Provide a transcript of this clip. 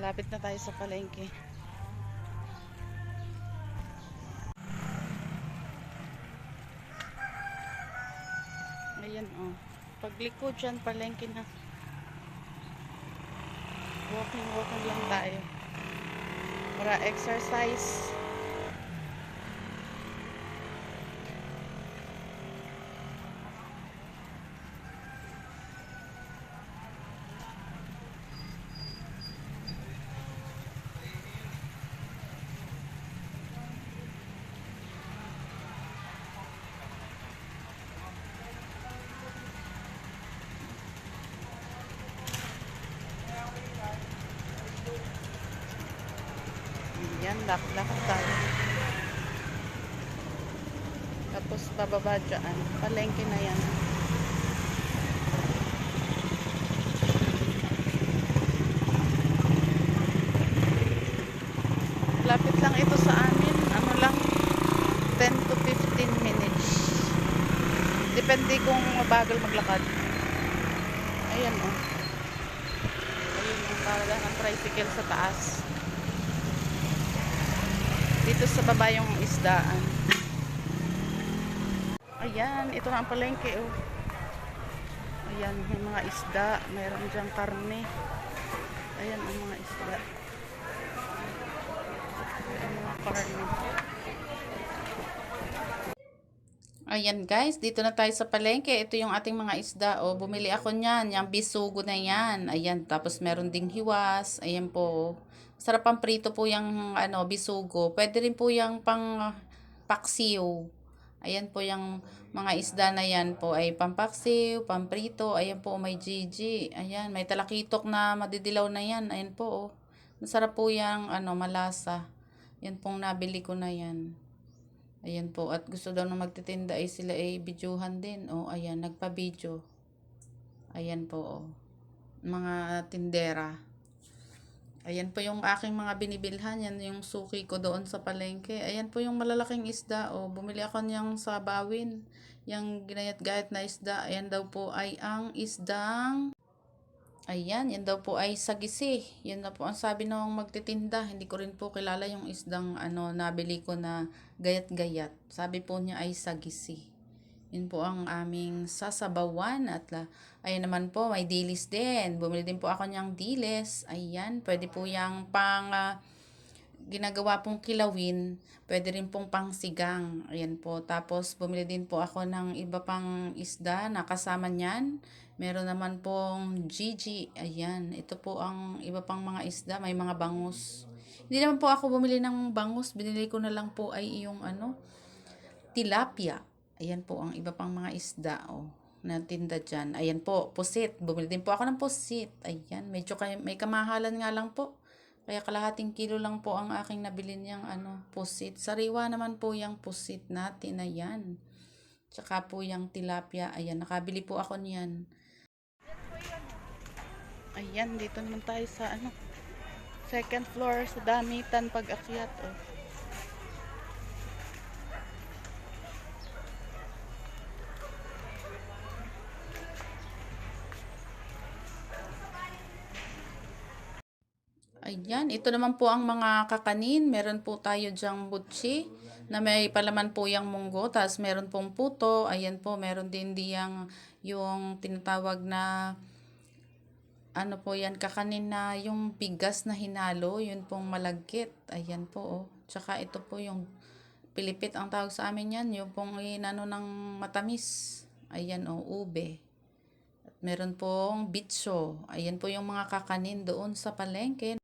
Malapit na tayo sa palengke. Ayan oh. Pagliko dyan, palengke na. Walking lang tayo. Para exercise. Yan, lakad tayo. Tapos bababa dyan. Palengke na yan. Lapit lang ito sa amin. Ano lang, 10 to 15 minutes. Depende kung mabagal maglakad. Ayan o. Ayun yung talaga ng tricycle sa taas. Dito sa baba yung isdaan. Ayan, ito na ang palengke oh. Ayan, may mga isda. Mayroon dyang karne. Ayan ang mga isda. Ayan mga karne. Ayan guys, dito na tayo sa palengke. Ito yung ating mga isda. Oh, bumili ako niyan. Yung bisugo na yan. Ayan, tapos meron ding hiwas. Ayan po. Sarap ang prito po yung bisugo. Pwede rin po yung pang paksiw. Ayan po yung mga isda na yan po ay pampaksiw, pamprito. Ayan po may GG. Ayan, may talakitok na madidilaw na yan. Ayan po oh. Masarap po yung malasa. Yan pong nabili ko na yan. Ayan po. At gusto daw na magtitinda ay sila ay videohan din. O, ayan. Nagpa-video. Ayan po. O. Mga tindera. Ayan po yung aking mga binibilhan. Yan yung suki ko doon sa palengke. Ayan po yung malalaking isda. O, bumili ako niyang sa bawin. Yung ginayat-gayat na isda. Ayan daw po ay ang isdang... Ayan, yan daw po ay sagisi. Yan na po ang sabi ng magtitinda. Hindi ko rin po kilala yung isdang nabili ko na gayat-gayat. Sabi po niya ay sagisi. Yun po ang aming sasabawan. At ayan naman po, may dilis din. Bumili din po ako niyang dilis. Ayan, pwede po yung ginagawa pong kilawin. Pwede rin pong pangsigang. Ayan po. Tapos, bumili din po ako ng iba pang isda na kasama niyan. Meron naman pong GG. Ayan. Ito po ang iba pang mga isda. May mga bangus. Hindi naman po ako bumili ng bangus. Binili ko na lang po ay yung tilapia. Ayan po ang iba pang mga isda. Oh, na tinda dyan. Ayan po. Pusit. Bumili din po ako ng pusit. Ayan. Medyo may kamahalan nga lang po. Kaya kalahating kilo lang po ang aking nabili niyang pusit. Sariwa naman po yung pusit natin. Ayan. Tsaka po yung tilapia. Ayan. Nakabili po ako niyan. Ayan. Dito naman tayo sa second floor sa damitan pag-akyat. Oh. Ayan, ito naman po ang mga kakanin. Meron po tayo dyang butchi na may palaman po yung munggo. Tapos meron pong puto. Ayan po, meron din yung tinatawag na po yan, kakanin na yung bigas na hinalo. Yun pong malagkit. Ayan po oh. Tsaka ito po yung pilipit ang tawag sa amin yan. Yung pong ng matamis. Ayan oh, ube. At meron pong bitso. Ayan po yung mga kakanin doon sa palengke.